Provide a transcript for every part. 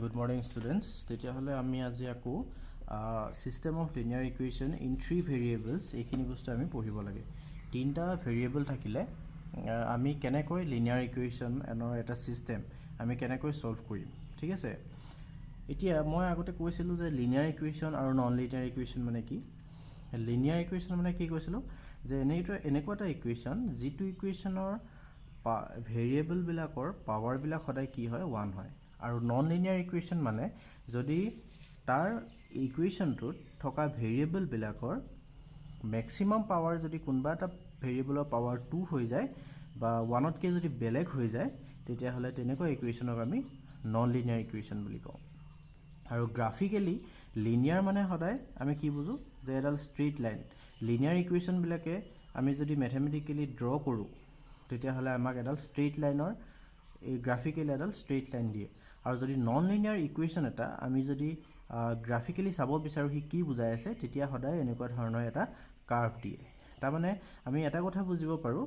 Good morning, students. তেতিয়াহ'লে আমি আজি আকৌ system of linear equation in three variables এইখিনি বস্তু আমি পঢ়িব লাগে। তিনটা ভেৰিয়েবল থাকিলে আমি কেনেকৈ linear equation এনৰ এটা system আমি কেনেকৈ solve কৰিম, ঠিক আছে? এতিয়া মই আগতে কৈছিলোঁ যে linear equation আৰু non-linear equation মানে কি? Linear equation মানে কি কৈছিলোঁ যে এনেকুৱা এটা equation যিটো equationৰ ভেৰিয়েবল বিলাকৰ পাৱাৰ বিলাক সদায় কি হয় 1 হয়। আৰু নন লিনিয়াৰ ইকুৱেশ্যন মানে যদি তাৰ ইকুৱেশ্যনটোত থকা ভেৰিয়েবল বিলাকৰ ম্যাক্সিমাম পাৱাৰ যদি কোনবা এটা ভেৰিয়েবলৰ পাৱাৰ 2 হৈ যায় বা 1 তকৈ যদি বেলেগ হৈ যায় তেতিয়াহ'লে তেনেকুৱা ইকুৱেশ্যনক আমি নন লিনিয়াৰ ইকুৱেশ্যন বুলি কওঁ। আৰু গ্ৰাফিক্যালি লিনিয়াৰ মানে সদায় আমি কি বুজো যে এডাল ষ্ট্ৰেইট লাইন। লিনিয়াৰ ইকুৱেশ্যন বিলাকে আমি যদি ম্যাথমেটিক্যালি ড্ৰ কৰোঁ তেতিয়াহ'লে আমাক এডাল ষ্ট্ৰেইট লাইনৰ এই গ্ৰাফিক্যালি এডাল ষ্ট্ৰেইট লাইন দিয়ে। আৰু যদি নন লিনিয়াৰ ইকুৱেশ্যন এটা আমি যদি গ্ৰাফিক্যালি চাব বিচাৰো হি কি বুজাই আছে তেতিয়া সদায় এনেকুৱা ধৰণৰ এটা কাৰ্ভ দিয়ে। তাৰ মানে আমি এটা কথা বুজিব পাৰো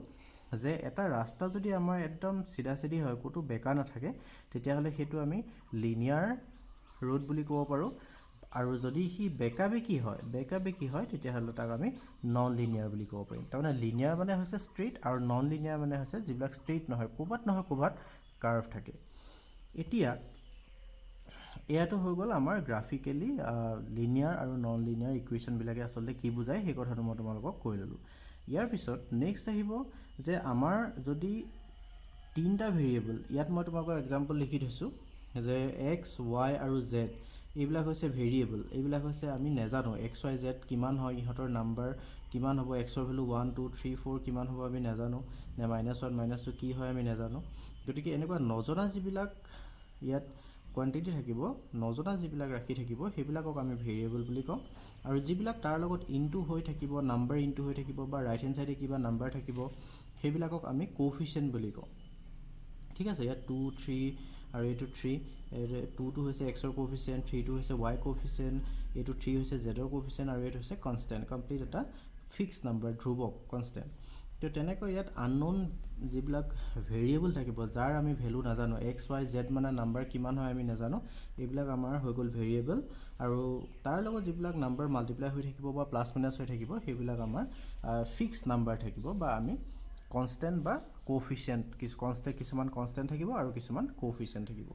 যে এটা ৰাস্তা যদি আমাৰ একদম সিধাসিধি হয় কোটো বেকা নাথাকে তেতিয়াহ'লে হেতু আমি লিনিয়াৰ ৰোড বুলি ক'ব পাৰো। আৰু যদি হি বেকাবেকি হয় তেতিয়াহ'লে তাক আমি নন লিনিয়াৰ বুলি ক'ব পাৰিম। তাৰ মানে লিনিয়াৰ মানে হৈছে ষ্ট্ৰেইট আৰু নন লিনিয়াৰ মানে হৈছে যিবিলাক ষ্ট্ৰেইট নহয় কোবাত কাৰ্ভ থাকে। এতিয়া এয়াটো হৈ গ'ল আমাৰ গ্ৰাফিক্যালি লিনিয়াৰ আৰু নন লিনিয়াৰ ইকুৱেশ্যন বিলাকে আসলে কি বুজায় সেই কথাটো মই তোমালোকক কৈ ললো। ইয়াৰ পিছত নেক্সট আহিব যে আমাৰ যদি তিনটা ভেৰিয়েবল ইয়াত মই তোমালোকক এক্সাম্পল লিখি থৈছো যে x y আৰু z এইবিলাক হৈছে ভেৰিয়েবল। এইবিলাক হৈছে আমি নেজানো x y z কিমান হয় ইহঁতৰ নাম্বাৰ কিমান হ'ব x ৰ ভ্যালু 1 2 3 4 কিমান হ'ব আমি নেজানো নে -1 -2 কি হয় আমি নেজানো। গতিকে এনেকুৱা নজনা যিবিলাক ইয়াত কোৱান্টিটি থাকিব নজনা যিবিলাক ৰাখি থাকিব সেইবিলাকক আমি ভেৰিয়েবল বুলি কওঁ। আৰু যিবিলাক তাৰ লগত ইনটু হৈ থাকিব নাম্বাৰ ইনটু হৈ থাকিব বা ৰাইট হ্যান্ড সাইডে কিবা নাম্বাৰ থাকিব সেইবিলাকক আমি কোএফিচিয়েন্ট বুলি কওঁ। ঠিক আছে, ইয়াত 2 3 আৰু এটো 3 2 টো হৈছে x ৰ কোএফিচিয়েন্ট 3 টো হৈছে y কোএফিচিয়েন্ট এটো 3 হৈছে z ৰ কোএফিচিয়েন্ট আৰু এটো হৈছে কনস্ট্যান্ট কমপ্লিট এটা ফিক্স নাম্বাৰ ধ্ৰুবক কনস্ট্যান্ট। তো তেনেকৈ ইয়াত আননোন যিবিলাক ভেৰিয়েবল থাকিব যাৰ আমি ভ্যালু নাজানো x y z মানে নাম্বাৰ কিমান হয় আমি নাজানো এইবিলাক আমাৰ হৈ গ'ল ভেৰিয়েবল। আৰু তাৰ লগত যিবিলাক নাম্বাৰ মাল্টিপ্লাই হৈ থাকিব বা প্লাস মাইনাস হৈ থাকিব সেইবিলাক আমাৰ ফিক্স নাম্বাৰ থাকিব বা আমি কনস্ট্যান্ট বা কোএফিচিয়েন্ট কিছুমান কনস্ট্যান্ট থাকিব আৰু কিছুমান কোএফিচিয়েন্ট থাকিব।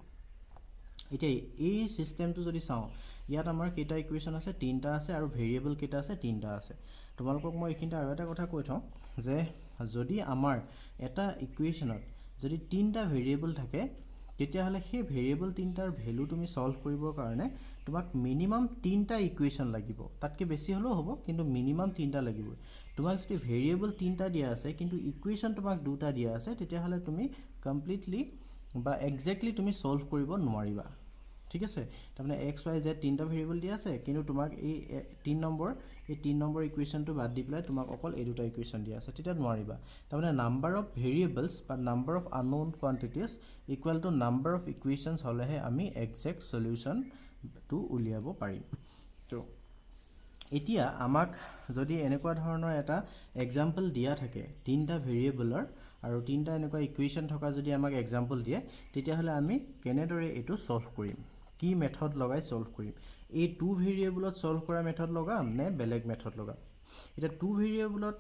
এতিয়া এই সিস্টেমটো যদি চাও ইয়াত আমাৰ কেইটা ইকুৱেশ্যন আছে তিনটা আছে আৰু ভেৰিয়েবল কেইটা আছে তিনটা আছে। তোমালোকক মই এইখিনিতে আৰু এটা কথা কৈ থওঁ যে যদি আমাৰ এটা ইকুৱেশ্যনত যদি তিনটা ভেৰিয়েবল থাকে তেতিয়াহ'লে সেই ভেৰিয়েবল তিনটাৰ ভ্যালু তুমি সলভ কৰিবৰ কাৰণে তোমাক মিনিমাম তিনটা ইকুৱেশ্যন লাগিব। তাতকৈ বেছি হলেও হ'ব কিন্তু মিনিমাম তিনটা লাগিব। তোমাক যদি ভেৰিয়েবল তিনটা দিয়া আছে কিন্তু ইকুৱেশ্যন তোমাক দুটা দিয়া আছে তেতিয়াহ'লে তুমি কমপ্লিটলি বা এক্স্যাক্টলি তুমি সলভ কৰিব নোৱাৰিবা। ঠিক আছে, তাৰ মানে x y z তিনটা ভেৰিয়েবল দিয়া আছে কিন্তু তোমাক এই 3 নম্বৰ ইকুৱেশ্যনটো বাদ দি পেলাই তোমাক অকল এই দুটা ইকুৱেশ্যন দিয়া আছে তেতিয়া নোৱাৰিবা। তাৰ মানে নাম্বাৰ অফ ভেৰিয়েবলস বা number of unknown quantities equal to number of equations হলেহে আমি এক্সাক্ট সলিউশন টো উলিয়াব পাৰিম। তো এতিয়া আমাক যদি এনেকুৱা ধৰণৰ এটা এক্সাম্পল দিয়া থাকে তিনটা ভেৰিয়েবলৰ আৰু তিনটা এনেকুৱা ইকুৱেশ্যন থকা যদি আমাক এক্সাম্পল দিয়ে তেতিয়াহ'লে আমি কেনেদৰে এটো সলভ কৰিম কি মেথড লগাই সলভ কৰিম এই টু ভেৰিয়েবলত সলভ কৰা মেথড লগাম নে বেলেগ মেথড লগাম। এটা টু ভেৰিয়েবলত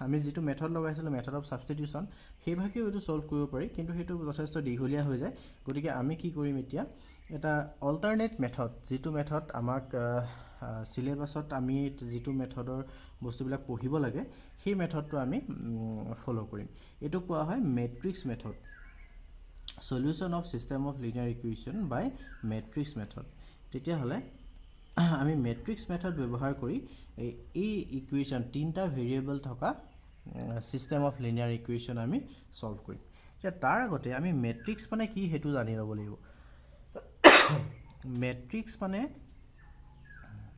আমি যেটো মেথড লগাইছিলো মেথড অফ সাবস্টিটিউশন সেইভাগেও এটো সলভ কৰিব পাৰি কিন্তু হেতু যথেষ্ট দীঘলীয়া হৈ যায়। গতিকে আমি কি কৰিম এতিয়া এটা অল্টাৰনেট মেথড যেটো মেথড আমাক সিলেবাসত আমি যেটো মেথডৰ বস্তুবিলাক পঢ়িব লাগে সেই মেথডটো আমি ফলো কৰিম। এটো কোৱা হয় matrix method solution of system of linear equation by matrix method. তেতিয়াহ'লে আমি মেট্ৰিক্স মেথড ব্যৱহাৰ কৰি এই ইকুৱেশ্যন তিনটা ভেৰিয়েবল থকা সিস্টেম অফ লিনিয়াৰ ইকুৱেশ্যন আমি সলভ কৰিম। এতিয়া তাৰ আগতে আমি মেট্ৰিক্স মানে কি হেতু জানি ল'ব লাগিব। মেট্ৰিক্স মানে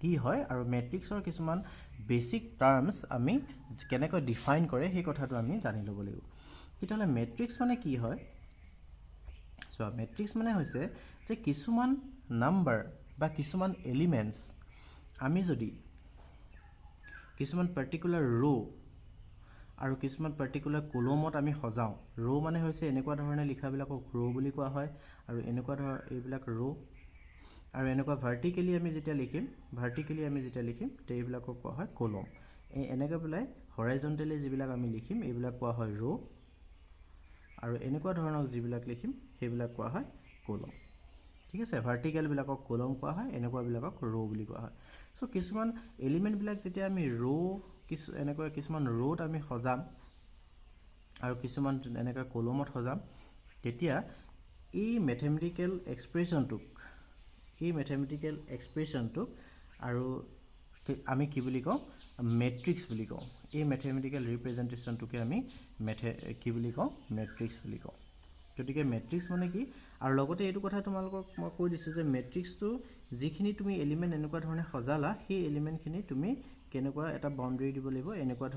কি হয় আৰু মেট্ৰিক্সৰ কিছুমান বেসিক টাৰ্মস আমি কেনেকৈ ডিফাইন কৰে সেই কথাটো আমি জানি ল'ব লাগিব। তেতিয়াহ'লে মেট্ৰিক্স মানে কি হয় সো মেট্ৰিক্স মানে হৈছে যে কিছুমান নাম্বাৰ বা কিছুমান এলিমেন্টস আমি যদি কিছুমান পাৰ্টিকুলাৰ ৰো আৰু কিছুমান পাৰ্টিকুলাৰ কলমত আমি সজাও ৰো মানে হৈছে এনেকুৱা ধৰণে লিখাবিলাকক ৰো বুলি কোৱা হয় আৰু এনেকুৱা ধৰণৰ এইবিলাক ৰো আৰু এনেকুৱা ভাৰ্টিকেলি আমি যেতিয়া লিখিম তে এইবিলাকক কোৱা হয় কলম এনেকৈ পেলাই হৰাইজণ্টেলি যিবিলাক আমি লিখিম এইবিলাক কোৱা হয় ৰ' আৰু এনেকুৱা ধৰণৰ যিবিলাক লিখিম সেইবিলাক কোৱা হয় কলম ঠিক আছে ভাৰ্টিকেলবিলাকক কলম কোৱা হয় এনেকুৱাবিলাকক ৰ' বুলি কোৱা হয় চ' কিছুমান এলিমেণ্টবিলাক যেতিয়া আমি এনেকুৱা কিছুমান ৰ'ত আমি সজাম আৰু কিছুমান এনেকৈ কলমত সজাম তেতিয়া এই মেথমেটিকেল এক্সপ্ৰেশ্যনটোক আৰু আমি কি বুলি কওঁ মেট্ৰিক্স বুলি কওঁ এই মেথমেটিকেল ৰিপ্ৰেজেণ্টেশ্যনটোকে আমি কি বুলি কওঁ মেট্ৰিক্স বুলি কওঁ গতিকে মেট্ৰিক্স মানে কি আৰু লগতে এইটো কথা তোমালোকক মই কৈ দিছোঁ যে মেট্ৰিক্সটো যিখিনি তুমি এলিমেণ্ট এনেকুৱা ধৰণে সজালা সেই এলিমেণ্টখিনি তুমি কেনেকুৱা এটা বাউণ্ডেৰী দিব লাগিব এনেকুৱা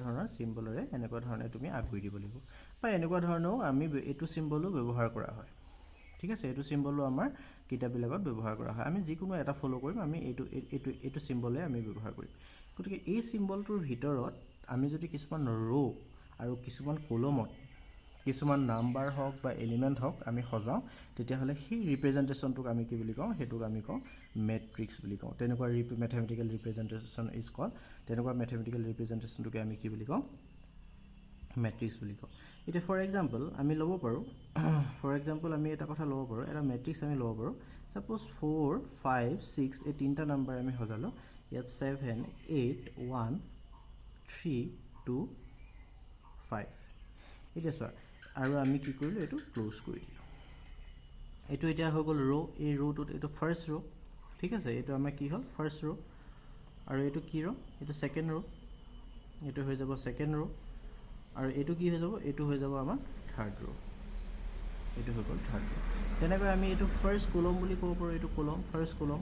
ধৰণৰ চিম্বলৰে এনেকুৱা ধৰণে তুমি আগুৰি দিব লাগিব বা এনেকুৱা ধৰণেও আমি এইটো চিম্বলো ব্যৱহাৰ কৰা হয় ঠিক আছে এইটো চিম্বলো আমাৰ কিতাপবিলাকত ব্যৱহাৰ কৰা হয় আমি যিকোনো এটা ফ'ল' কৰিম আমি এইটো চিম্বলে আমি ব্যৱহাৰ কৰিম গতিকে এই চিম্বলটোৰ ভিতৰত আমি যদি কিছুমান ৰ' আৰু কিছুমান কলমত কিছুমান নাম্বাৰ হওক বা এলিমেণ্ট হওক আমি সজাওঁ তেতিয়াহ'লে সেই ৰিপ্ৰেজেণ্টেশ্যনটোক আমি কি বুলি কওঁ সেইটোক আমি কওঁ মেট্ৰিক্স বুলি কওঁ তেনেকুৱা মেথমেটিকেল ৰিপ্ৰেজেণ্টেশ্যন ইজ কল তেনেকুৱা মেথমেটিকেল ৰিপ্ৰেজেণ্টেশ্যনটোকে আমি কি বুলি কওঁ মেট্ৰিক্স বুলি কওঁ এতিয়া ফৰ এক্সাম্পল আমি ল'ব পাৰোঁ আমি এটা কথা ল'ব পাৰোঁ এটা মেট্ৰিক্স আমি ল'ব পাৰোঁ ছাপ'জ 4 5 6 এই তিনিটা নাম্বাৰ আমি সজালোঁ ইয়াত 7 8 1 3 2 5 এতিয়া চোৱা আৰু আমি কি কৰিলোঁ এইটো ক্ল'জ কৰি দিলোঁ এইটো এতিয়া হৈ গ'ল ৰ' এই ৰ'টোত এইটো ফাৰ্ষ্ট ৰ' ঠিক আছে এইটো আমাৰ কি হ'ল ফাৰ্ষ্ট ৰ' আৰু এইটো কি ৰ' এইটো ছেকেণ্ড ৰ' এইটো হৈ যাব ছেকেণ্ড ৰ' আৰু এইটো কি হৈ যাব এইটো হৈ যাব আমাৰ থাৰ্ড ৰ' এইটো হৈ গ'ল থাৰ্ড ৰ' তেনেকৈ আমি এইটো ফাৰ্ষ্ট কলম বুলি ক'ব পাৰোঁ এইটো কলম ফাৰ্ষ্ট কলম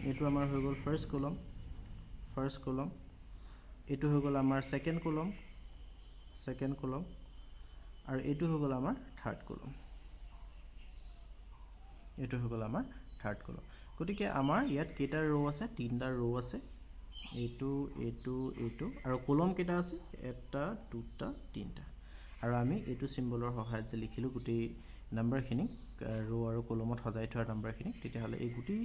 এইটো আমাৰ হৈ গ'ল ফাৰ্ষ্ট কলম এইটো হৈ গ'ল আমাৰ ছেকেণ্ড কলম আৰু এইটো হৈ গ'ল আমাৰ থাৰ্ড কলম গতিকে আমাৰ ইয়াত কেইটা ৰ' আছে তিনিটা ৰ' আছে এইটো আৰু কলম কেইটা আছে এটা দুটা তিনিটা আৰু আমি এইটো চিম্বলৰ সহায়ত যে লিখিলোঁ গোটেই নাম্বাৰখিনি ৰ' আৰু কলমত সজাই থোৱা নাম্বাৰখিনি তেতিয়াহ'লে এই গোটেই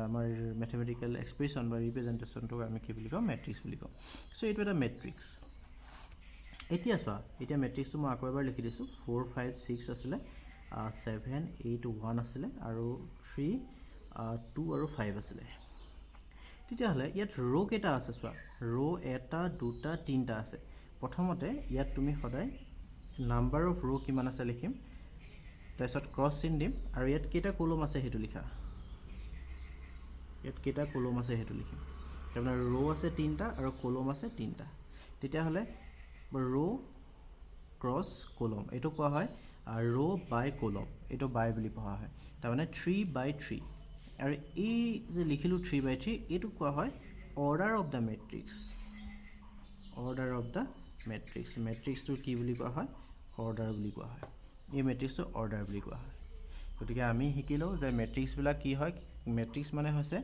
আমাৰ মেথমেটিকেল এক্সপ্ৰেশ্যন বা ৰিপ্ৰেজেণ্টেশ্যনটোক আমি কি বুলি কওঁ মেট্ৰিক্স বুলি কওঁ চ' এইটো এটা মেট্ৰিক্স এতিয়া চোৱা এতিয়া মেট্ৰিক্সটো মই আকৌ এবাৰ লিখি দিছোঁ 4 5 6 আছিলে 7 8 1 আছিলে আৰু 3 2 আৰু 5 আছিলে তেতিয়াহ'লে ইয়াত ৰ' কেইটা আছে চোৱা ৰ' এটা দুটা তিনিটা আছে প্ৰথমতে ইয়াত তুমি সদায় নাম্বাৰ অফ ৰ' কিমান আছে লিখিম তাৰপিছত ক্ৰছ চিন দিম আৰু ইয়াত কেইটা কলম আছে সেইটো লিখিম তাৰমানে ৰ' আছে তিনিটা আৰু কলম আছে তিনিটা তেতিয়াহ'লে ৰ' ক্ৰছ কলম এইটো কোৱা হয় ৰ' বাই কলম এইটো বাই বুলি কোৱা হয় তাৰমানে 3/3 আৰু এই যে লিখিলোঁ 3/3 এইটো কোৱা হয় অৰ্ডাৰ অফ দ্য মেট্ৰিক্সটোৰ কি বুলি কোৱা হয় অৰ্ডাৰ বুলি কোৱা হয় এই মেট্ৰিক্সটো অৰ্ডাৰ বুলি কোৱা হয় গতিকে আমি শিকিলোঁ যে মেট্ৰিক্সবিলাক কি হয় মেট্ৰিক্স মানে হৈছে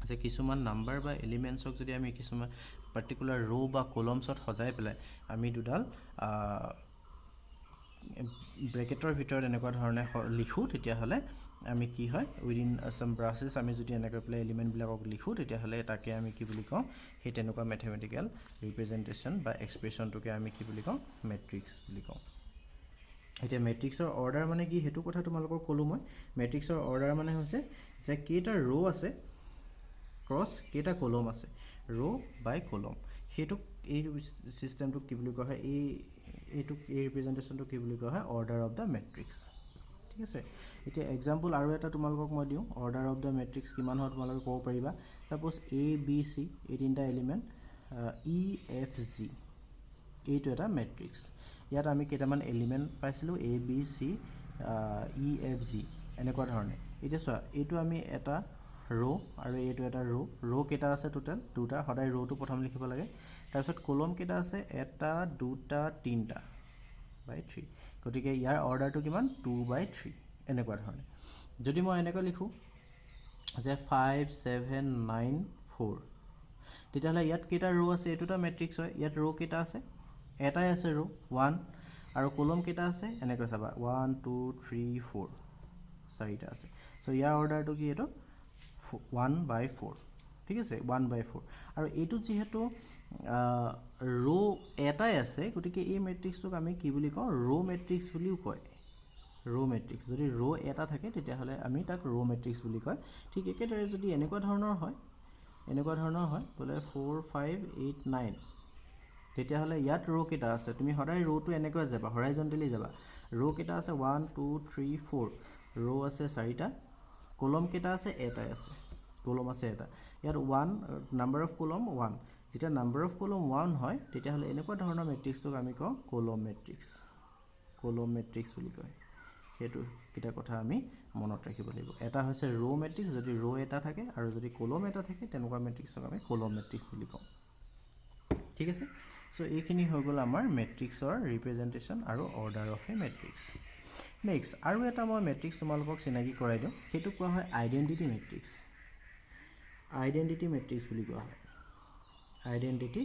যে কিছুমান নাম্বাৰ বা এলিমেণ্টছক যদি আমি কিছুমান পাৰ্টিকুলাৰ ৰ' বা কলমছত সজাই পেলাই আমি দুডাল ব্ৰেকেটৰ ভিতৰত এনেকুৱা ধৰণে লিখোঁ তেতিয়াহ'লে আমি কি হয় উইদিন ছাম ব্ৰাছেছ আমি যদি এনেকৈ পেলাই এলিমেণ্টবিলাকক লিখোঁ তেতিয়াহ'লে তাকে আমি কি বুলি কওঁ সেই তেনেকুৱা মেথমেটিকেল ৰিপ্ৰেজেণ্টেশ্যন বা এক্সপ্ৰেশ্যনটোকে আমি কি বুলি কওঁ মেট্ৰিক্স বুলি কওঁ এতিয়া মেট্ৰিক্সৰ অৰ্ডাৰ মানে কি সেইটো কথা তোমালোকক ক'লোঁ মই মেট্ৰিক্সৰ অৰ্ডাৰ মানে হৈছে যে কেইটা ৰ' আছে ক্ৰছ কেইটা কলম আছে ৰ' বাই কলম সেইটোক এই ছিষ্টেমটোক কি বুলি কোৱা হয় এই ৰিপ্ৰেজেণ্টেশ্যনটোক কি বুলি কোৱা হয় অৰ্ডাৰ অফ দ্য মেট্ৰিক্স ঠিক আছে এতিয়া এক্সাম্পল আৰু এটা তোমালোকক মই দিওঁ অৰ্ডাৰ অফ দ্য মেট্ৰিক্স কিমান হয় তোমালোকে ক'ব পাৰিবা ছাপ'জ A B C এই তিনিটা এলিমেণ্ট E F G এইটো এটা মেট্ৰিক্স ইয়াত আমি কেইটামান এলিমেণ্ট পাইছিলোঁ A B C E F G এনেকুৱা ধৰণে এতিয়া চোৱা এইটো আমি এটা ৰ' আৰু এইটো এটা ৰ' কেইটা আছে টোটেল দুটা সদায় ৰ'টো প্ৰথম লিখিব লাগে তাৰপিছত কলম কেইটা আছে এটা দুটা তিনিটা বাই 3 গতিকে ইয়াৰ অৰ্ডাৰটো কিমান 2/3 এনেকুৱা ধৰণে যদি মই এনেকৈ লিখোঁ যে 5 7 9 4 তেতিয়াহ'লে ইয়াত কেইটা ৰ' আছে এইটো এটা মেট্ৰিক্স হয় ইয়াত ৰ' কেইটা আছে এটাই আছে ৰ' 1 আৰু কলম কেইটা আছে এনেকৈ চাবা 1 2 3 4 4টা আছে সো ইয়াৰ অৰ্ডাৰটো কি এটো 1/4 ঠিক আছে 1/4 আৰু এটো যেহেতু ৰো এটাই আছে গতিকে এই ম্যাট্ৰিক্সটোক আমি কি বুলি কওঁ ৰো ম্যাট্ৰিক্স বুলিও কয় ৰো ম্যাট্ৰিক্স যদি ৰো এটা থাকে তেতিয়া হলে আমি তাক ৰো ম্যাট্ৰিক্স বুলি কয় ঠিক একেদৰে যদি এনেকুৱা ধৰণৰ হয় বলে 4 5 8 9 তেতিয়া হলে ইয়াত ৰো কেটা আছে তুমি সদায় ৰোটো এনেকৈ যাবা হৰাইজন্টেলি যাবা ৰো কেটা আছে 1 2 3 4 ৰো আছে 4টা কলম কেটা আছে এটাই আছে কলম আছে এটা ইয়াত 1 নাম্বাৰ অফ কলম 1 যেটা নাম্বাৰ অফ কলম 1 হয় তেতিয়া হলে এনেকুৱা ধৰণৰ ম্যাট্ৰিক্সটোক আমি কওঁ কলম ম্যাট্ৰিক্স বুলি কয় হেতু কিটা কথা আমি মনত ৰাখিব লাগিব এটা হৈছে ৰো ম্যাট্ৰিক্স যদি ৰো এটা থাকে আৰু যদি কলম এটা থাকে তেনেকুৱা ম্যাট্ৰিক্সক আমি কলম ম্যাট্ৰিক্স বুলি কওঁ ঠিক আছে সো এইখিনি হৈ গ'ল আমাৰ ম্যাট্ৰিক্সৰ ৰিপ্ৰেজেন্টেশন আৰু order of A matrix next আৰু এটা মই ম্যাট্ৰিক্স তোমালোকক চিনাকি কৰাই দিওঁ হেতু কোৱা হয় আইডেন্টিটি ম্যাট্ৰিক্স বুলি কোৱা হয় আইডেন্টিটি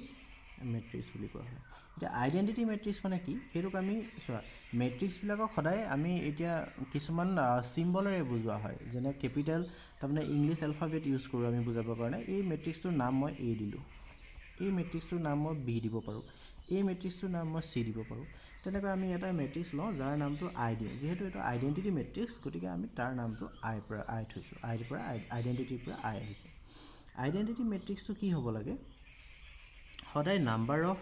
ম্যাট্ৰিক্স বুলি কোৱা হয় এটা আইডেন্টিটি ম্যাট্ৰিক্স মানে কি হেতুক আমি চোৱা ম্যাট্ৰিক্স বিলাকক সদায় আমি এতিয়া কিছুমান সিম্বলৰে বুজোৱা হয় যেনে ক্যাপিটাল তাৰমানে ইংলিশ এলফাবেট ইউজ কৰো আমি বুজাবৰ কাৰণে এই ম্যাট্ৰিক্সটোৰ নাম মই এ দিলো এই ম্যাট্ৰিক্সটোৰ নাম মই বি দিব পাৰো এই ম্যাট্ৰিক্সটোৰ নাম মই সি দিব পাৰো তেনেকৈ আমি এটা ম্যাট্ৰিক্স লওঁ যাৰ নামটো আই দিওঁ যেহেতু এটা আইডেন্টিটি ম্যাট্ৰিক্স গতিকে আমি তাৰ নামটো আই পৰা আই থৈছো আইৰ পৰা আইডেন্টিটিৰ পৰা আই আহিছে আইডেন্টিটি ম্যাট্ৰিক্সটো কি হ'ব লাগে সদায় নাম্বাৰ অফ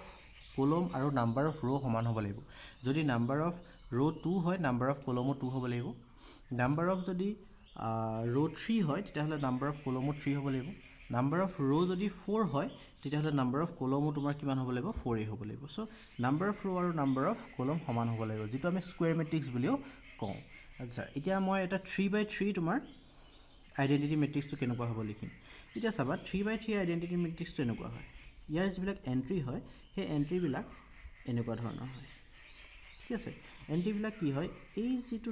কলম আৰু নাম্বাৰ অফ ৰো সমান হ'ব লাগিব যদি নাম্বাৰ অফ ৰো 2 হয় নাম্বাৰ অফ কলমো 2 হ'ব লাগিব নাম্বাৰ অফ যদি ৰো 3 হয় তেতিয়া হলে নাম্বাৰ অফ কলমো 3 হ'ব লাগিব নাম্বাৰ অফ ৰো যদি 4 হয় তেতিয়া হলে নাম্বাৰ অফ কলমো তোমাৰ কিমান হ'ব লাগিব 4 হ'ব লাগিব সো নাম্বাৰ অফ ৰো আৰু নাম্বাৰ অফ কলম সমান হ'ব লাগিব যেটো আমি স্কয়াৰ ম্যাট্ৰিক্স বুলিও কওঁ আচ্ছা এতিয়া মই এটা 3/3 তোমাৰ আইডেন্টিটি ম্যাট্ৰিক্সটো কেনেকুৱা হ'ব লিখিম এতিয়া চাবা 3/3 আইডেন্টিটি ম্যাট্ৰিক্সটো এনেকুৱা হয় ইয়াৰ যিবিলাক এন্ট্ৰি হয় সেই এন্ট্ৰি বিলাক এনেকুৱা ধৰণৰ হয় ঠিক আছে এন্ট্ৰি বিলাক কি হয় এই যেটো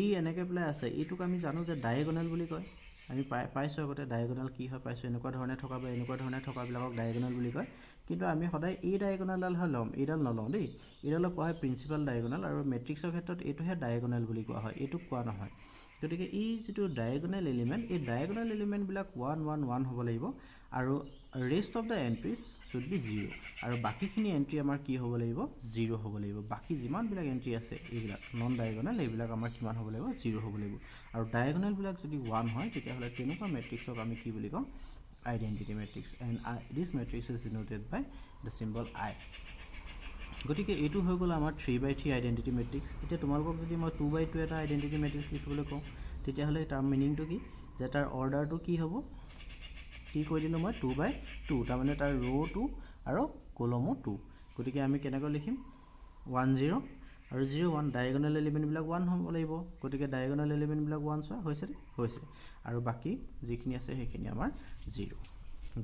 এই এনেকৈ প্লাই আছে এইটোক আমি জানো যে ডায়াগোনাল বুলি কয় আমি পাইছো আগতে ডায়াগোনাল কি হয় পাইছো এনেকুৱা ধৰণে থকা বা এনেকুৱা ধৰণে থকা বিলাকক ডায়াগোনাল বুলি কয় কিন্তু আমি সদায় এই ডায়াগোনালডাল হলম এইডাল নলওঁ দেই এইডালক কোৱা হয় প্ৰিন্সিপাল ডায়াগোনাল আৰু ম্যাট্ৰিক্সৰ ক্ষেত্ৰত এইটোহে ডায়াগোনাল বুলি কোৱা হয় এইটোক কোৱা নহয় গতিকে এই যেটো ডায়াগোনাল এলিমেন্ট এই ডায়াগোনাল এলিমেন্ট বিলাক 1 1 1 হ'ব লাগিব আৰু rest of the entries should be 0 আৰু বাকিখিনি এন্ট্ৰি আমাৰ কি হ'ব লাগিব 0 হ'ব লাগিব বাকি যিমান বিলাক এন্ট্ৰি আছে এইবিলাক নন ডায়াগোনাল এইবিলাক আমাৰ কিমান হ'ব লাগিব 0 হ'ব লাগিব আৰু ডায়াগোনাল বিলাক যদি 1 হয় তেতিয়া হলে তেনেকুৱা ম্যাট্ৰিক্সক আমি কি বুলি কওঁ identity matrix and this matrix is denoted by the symbol I গতিকে এটো হৈ গ'ল আমাৰ 3/3 আইডেন্টিটি ম্যাট্ৰিক্স এতিয়া তোমালোকক যদি মই 2/2 এটা আইডেন্টিটি ম্যাট্ৰিক্স লিখিবলৈ কওঁ তেতিয়া হলে তাৰ মিনিংটো কি যে তাৰ অৰ্ডাৰটো কি হ'ব কি কৈ দিলো মই 2/2 তাৰ মানে তাৰ ৰো 2 আৰু কলমো 2 গতিকে আমি কেনেকৈ লিখিম 1 0 আৰু 0 1 ডায়াগোনাল এলিমেন্ট বিলাক 1 হ'ব লাগিব গতিকে ডায়াগোনাল এলিমেন্ট বিলাক 1 চোৱা হৈছে আৰু বাকি যিখিনি আছে সেইখিনি আমাৰ 0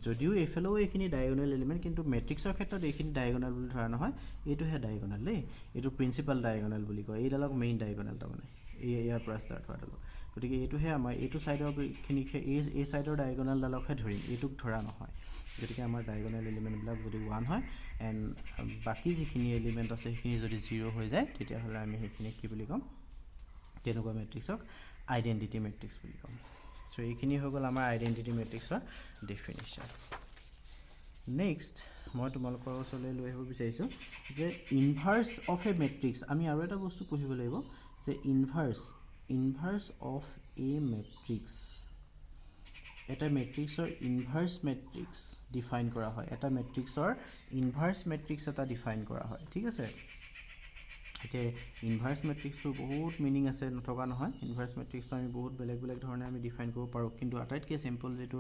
যদিও এফেলো এইখিনি ডায়াগোনাল এলিমেন্ট কিন্তু ম্যাট্ৰিক্সৰ ক্ষেত্ৰত এইখিনি ডায়াগোনাল বুলি ধৰা নহয় এইটোহে ডায়াগোনাল দেই এইটো প্ৰিন্সিপাল ডায়াগোনাল বুলি কয় এইডালক মেইন ডায়াগোনাল তাৰমানে ইয়াৰ পৰা ষ্টাৰ্ট হোৱা ডালক গতিকে এইটোহে আমাৰ এইটো সাইডৰ খিনি এই সাইডৰ ডায়াগোনাল ডালকহে ধৰিম এইটোক ধৰা নহয় গতিকে আমাৰ ডায়াগোনাল এলিমেন্ট বিলাক যদি 1 হয় এন্ড বাকি যিখিনি এলিমেন্ট আছে সেইখিনি যদি 0 হৈ যায় তেতিয়া হলে আমি সেইখিনি কি বুলি কম তেনেকুৱা ম্যাট্ৰিক্সক আইডেন্টিটি ম্যাট্ৰিক্স বুলি কম সো এইখিনি হৈ গ'ল আমাৰ আইডেন্টিটি ম্যাট্ৰিক্সৰ ডেফিনিশ্যন নেক্সট মই তোমালোকৰ ওচৰলৈ লৈ আহিব বিচাৰিছো যে ইনভাৰ্স অফ এ ম্যাট্ৰিক্স আমি আৰু এটা বস্তু পঢ়িব লাগিব যে ইনভাৰ্স অফ এ ম্যাট্ৰিক্স এটা ম্যাট্ৰিক্সৰ ইনভাৰ্স ম্যাট্ৰিক্স ডিফাইন কৰা হয় এটা ম্যাট্ৰিক্সৰ ইনভাৰ্স ম্যাট্ৰিক্স এটা ডিফাইন কৰা হয় ঠিক আছে এতিয়া ইনভাৰ্স ম্যাট্ৰিক্সটো বহুত মিনিং আছে নথকা নহয় ইনভাৰ্স ম্যাট্ৰিক্সটো আমি বহুত বেলেগ বেলেগ ধৰণে আমি ডিফাইন কৰিব পাৰো কিন্তু আটাইতকৈ সিম্পল যেটো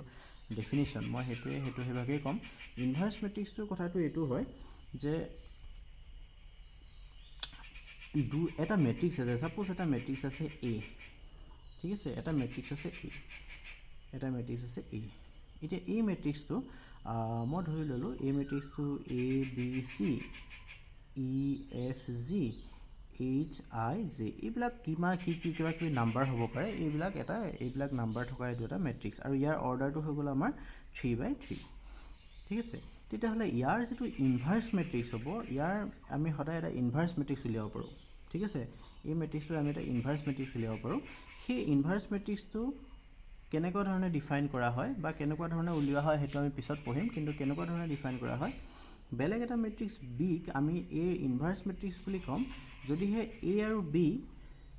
ডেফিনিশ্যন মই হেতু হেভাগে কম ইনভাৰ্স ম্যাট্ৰিক্সটোৰ কথাটো এটো হয় যে এটা ম্যাট্ৰিক্স আছে সাপোজ এটা ম্যাট্ৰিক্স আছে A ঠিক আছে এটা ম্যাট্ৰিক্স আছে A এতিয়া এই ম্যাট্ৰিক্সটো মই ধৰি ললো এই ম্যাট্ৰিক্সটো A B C E F G H I J এইবিলাক কিবা কি নাম্বাৰ হ'ব পাৰে এইবিলাক নাম্বাৰ থকা এটা ম্যাট্ৰিক্স আৰু ইয়াৰ অৰ্ডাৰটো হৈ গ'ল আমাৰ 3/3 ঠিক আছে তেতিয়া হলে ইয়াৰ যেটো ইনভাৰ্স ম্যাট্ৰিক্স হ'ব ইয়াৰ আমি সদায় এটা ইনভাৰ্স ম্যাট্ৰিক্স উলিয়াব পাৰো ঠিক আছে এই মেট্ৰিক্সটো আমি এটা ইনভাৰ্স মেট্ৰিক্স উলিয়াব পাৰোঁ সেই ইনভাৰ্স মেট্ৰিক্সটো কেনেকুৱা ধৰণে ডিফাইন কৰা হয় বা কেনেকুৱা ধৰণে উলিওৱা হয় সেইটো আমি পিছত পঢ়িম কিন্তু কেনেকুৱা ধৰণে ডিফাইন কৰা হয় বেলেগ এটা মেট্ৰিক্স বিক আমি এ ইনভাৰ্স মেট্ৰিক্স বুলি ক'ম যদিহে এ আৰু বি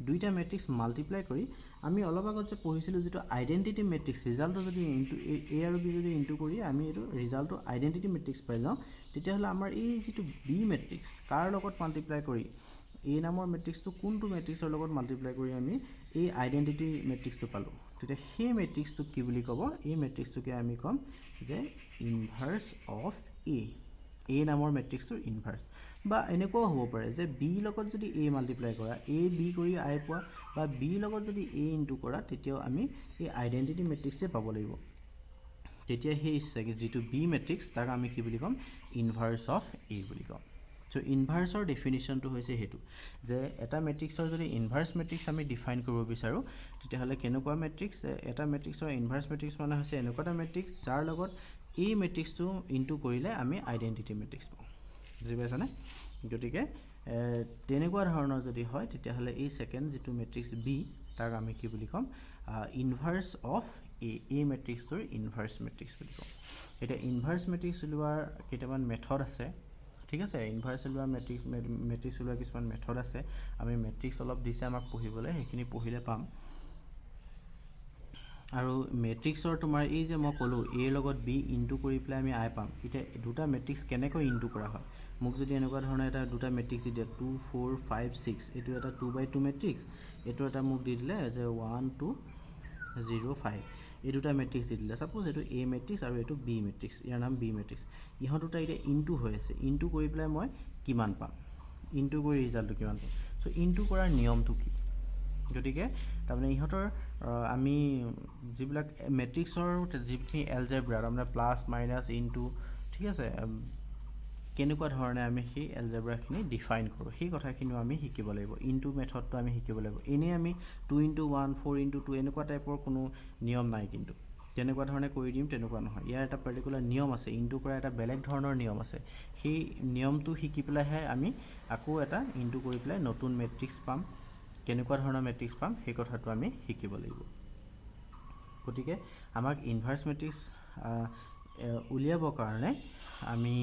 দুইটা মেট্ৰিক্স মাল্টিপ্লাই কৰি আমি অলপ আগত যে পঢ়িছিলোঁ যেটো আইডেন্টিটি মেট্ৰিক্স ৰিজাল্টটো যদি ইনটু এ আৰু বি যদি ইনটু কৰি আমি এটো ৰিজাল্টটো আইডেন্টিটি মেট্ৰিক্স পাই যাওঁ তেতিয়াহ'লে আমাৰ এই যেটো বি মেট্ৰিক্স কাৰ লগত মাল্টিপ্লাই কৰি এ নামৰ মেট্ৰিক্সটো কোনটো মেট্ৰিক্সৰ লগত মাল্টিপ্লাই কৰি আমি এই আইডেন্টিটি মেট্ৰিক্সটো পালোঁ তেতিয়া সেই মেট্ৰিক্সটোক কি বুলি ক'ব এই মেট্ৰিক্সটোকে আমি ক'ম যে ইনভাৰ্স অফ এ নামৰ মেট্ৰিক্সটোৰ ইনভাৰ্স বা এনেকুৱাও হ'ব পাৰে যে বি লগত যদি এ মাল্টিপ্লাই কৰা এ বি কৰি আই পোৱা বা বি লগত যদি এ ইনটু কৰা তেতিয়াও আমি এই আইডেন্টিটি মেট্ৰিক্সে পাব লাগিব তেতিয়া সেই যেটো বি মেট্ৰিক্স তাক আমি কি বুলি ক'ম ইনভাৰ্স অফ এ বুলি ক'ম সো ইনভাৰ্সৰ ডেফিনিশ্যনটো হৈছে হেতু যে এটা মেট্ৰিক্সৰ যদি ইনভাৰ্স মেট্ৰিক্স আমি ডিফাইন কৰিব বিচাৰো তেতিয়াহ'লে কেনেকুৱা মেট্ৰিক্স এটা মেট্ৰিক্সৰ ইনভাৰ্স মেট্ৰিক্স মানে হৈছে এনেকুৱা এটা মেট্ৰিক্স যাৰ লগত এই মেট্ৰিক্সটো ইনটু কৰিলে আমি আইডেন্টিটি মেট্ৰিক্স পাওঁ বুজি পাইছানে গতিকে তেনেকুৱা ধৰণৰ যদি হয় তেতিয়াহ'লে এই সেকেন্ড যেটো মেট্ৰিক্স বি তাক আমি কি বুলি ক'ম ইনভাৰ্স অফ এ মেট্ৰিক্সটোৰ ইনভাৰ্স মেট্ৰিক্স বুলি ক'ম এটা ইনভাৰ্স মেট্ৰিক্স উলিওৱাৰ কেইটামান মেথড আছে ঠিক আছে ইনভাৰ্স উলিওৱা মেট্ৰিক্স উলিওৱা কিছুমান মেথড আছে আমি মেট্ৰিক্স অলপ দিছে আমাক পঢ়িবলৈ সেইখিনি পঢ়িলে পাম আৰু মেট্ৰিক্সৰ তোমাৰ এই যে মই ক'লো a লগত b ইনটু কৰি প্লাই আমি i পাম এটা দুটা মেট্ৰিক্স কেনেকৈ ইনটু কৰা হয় মোক যদি এনেকুৱা ধৰণৰ এটা দুটা মেট্ৰিক্স দিয়ে 2 4 5 6 এটো এটা 2/2 মেট্ৰিক্স এটো এটা মোক দি দিলে যে 1 2 0 5 এই দুটা মেট্ৰিক্স দি দিলে সাপোজ এটো a মেট্ৰিক্স আৰু এটো b মেট্ৰিক্স ইয়াৰ নাম b মেট্ৰিক্স ইহত দুটা এটা ইনটু হৈ আছে ইনটু কৰি প্লাই মই কিমান পাম ইনটু কৰি ৰিজাল্টটো কিমান পাম সো ইনটু কৰাৰ নিয়মটো কি গতিকে তাৰমানে ইহতৰ আমি যিবিলাক মেট্ৰিক্সৰ যিখিনি এলজেব্ৰা তাৰমানে প্লাস মাইনাস ইনটু ঠিক আছে কেনেকুৱা ধৰণে আমি সেই এলজেব্ৰাখিনি ডিফাইন কৰোঁ সেই কথাখিনিও আমি শিকিব লাগিব ইনটু মেথডটো আমি শিকিব লাগিব এনে আমি 2 * 1 4 * 2 এনেকুৱা টাইপৰ কোনো নিয়ম নাই কিন্তু তেনেকুৱা ধৰণে কৰি দিম তেনেকুৱা নহয় ইয়াৰ এটা পাৰ্টিকুলাৰ নিয়ম আছে ইনটু কৰা এটা বেলেগ ধৰণৰ নিয়ম আছে সেই নিয়মটো শিকি পেলাইহে আমি আকৌ এটা ইনটু কৰি পেলাই নতুন মেট্ৰিক্স পাম কেনেকুৱা ধৰণৰ মেট্ৰিক্স পাম সেই কথাটো আমি শিকিব লাগিব গতিকে আমাক ইনভাৰ্স মেট্ৰিক্স উলিয়াবৰ কাৰণে আমি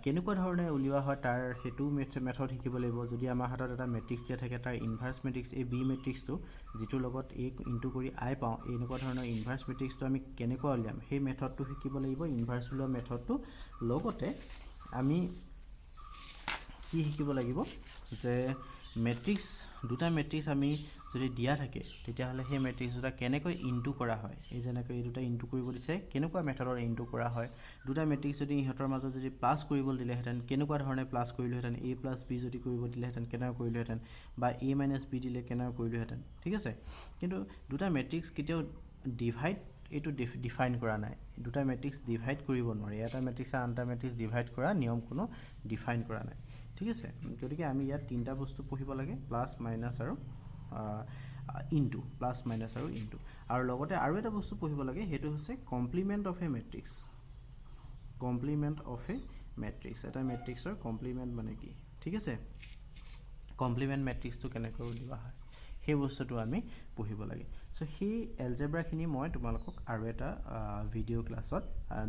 কেনেকুৱা ধৰণে উলিওৱা হয় তাৰ হেতু মেথড শিকিব লাগিব যদি আমাৰ হাতত এটা মেট্ৰিক্স দিয়া থাকে তাৰ ইনভাৰ্স মেট্ৰিক্স এই বি মেট্ৰিক্সটো যেটো লগত a ইনটু কৰি i পাওঁ এনেকুৱা ধৰণৰ ইনভাৰ্স মেট্ৰিক্সটো আমি কেনেকুৱা উলিয়াম সেই মেথডটো শিকিব লাগিব ইনভাৰ্স উলিওৱা মেথডটো লগতে আমি কি শিকিব লাগিব যে মেট্ৰিক্স দুটা মেট্ৰিক্স আমি যদি দিয়া থাকে তেতিয়াহ'লে সেই মেট্ৰিক্স দুটা কেনেকৈ ইনটু কৰা হয় এই যেনেকৈ এই দুটা ইনটু কৰিব দিছে কেনেকুৱা মেথডৰ ইনটু কৰা হয় দুটা মেট্ৰিক্স যদি ইহতৰ মাজত যদি প্লাস কৰিব দিলেহেঁতেন কেনেকুৱা ধৰণে প্লাস কৰিলেহেঁতেন a + b যদি কৰিব দিলেহেঁতেন কেনেকৈ কৰিলেহেঁতেন বা a - b দিলে কেনেকৈ কৰিলেহেঁতেন ঠিক আছে কিন্তু দুটা মেট্ৰিক্স কেতিয়াও ডিভাইড এটো ডিফাইন কৰা নাই দুটা মেট্ৰিক্স ডিভাইড কৰিব নোৱাৰি এটা মেট্ৰিক্স আনটা মেট্ৰিক্স ডিভাইড কৰা নিয়ম কোনো ডিফাইন কৰা নাই ঠিক আছে গতিকে আমি ইয়াত তিনটা বস্তু পঢ়িব লাগে প্লাস মাইনাস আৰু ইনটু প্লাস মাইনাস আৰু ইনটু আৰু লগতে আৰু এটা বস্তু পঢ়িব লাগে হেতু হৈছে কমপ্লিমেন্ট অফ এ মেট্ৰিক্স এটা মেট্ৰিক্সৰ কমপ্লিমেন্ট মানে কি ঠিক আছে কমপ্লিমেন্ট মেট্ৰিক্সটো কেনেকৈ উলিওৱা হয় সেই বস্তুটো আমি পঢ়িব লাগে সো সেই এলজেব্ৰাখিনি মই তোমালোকক আৰু এটা ভিডিও ক্লাছত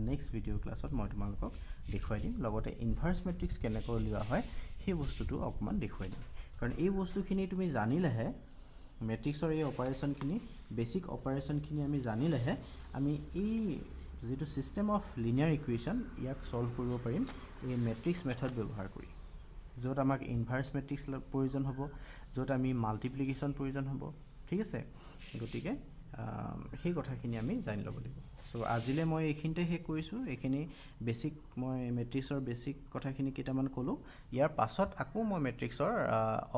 নেক্সট ভিডিও ক্লাছত মই তোমালোকক দেখুৱাই দিম লগতে ইনভাৰ্স মেট্ৰিক্স কেনেকৈ উলিওৱা হয় সেই বস্তুটো অকমান দেখুৱাই দিম কাৰণ এই বস্তুখিনি তুমি জানিলেহে মেট্ৰিক্সৰ এই অপাৰেচনখিনি বেসিক অপাৰেচনখিনি আমি জানিলেহে আমি এই যেটো সিস্টেম অফ লিনিয়াৰ ইকুৱেশ্যন ইয়াক সলভ কৰিব পাৰিম এই মেট্ৰিক্স মেথড ব্যৱহাৰ কৰি য'ত আমাক ইনভাৰ্স মেট্ৰিক্স প্ৰয়োজন হ'ব য'ত আমি মাল্টিপ্লিকেশ্যন প্ৰয়োজন হ'ব ঠিক আছে গতিকে সেই কথাখিনি আমি জানি ল'ব লাগিব সো আজিলে মই এইখিনিতে শেষ কৰিছোঁ এইখিনি বেসিক মই মেট্ৰিক্সৰ বেসিক কথাখিনি কেইটামান ক'লো ইয়াৰ পাছত আকৌ মই মেট্ৰিক্সৰ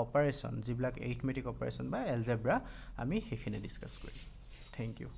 অপাৰেচন যিবিলাক এৰিথমেটিক অপাৰেচন বা এলজেব্ৰা আমি সেইখিনি ডিসকাস কৰিম থ্যাংক ইউ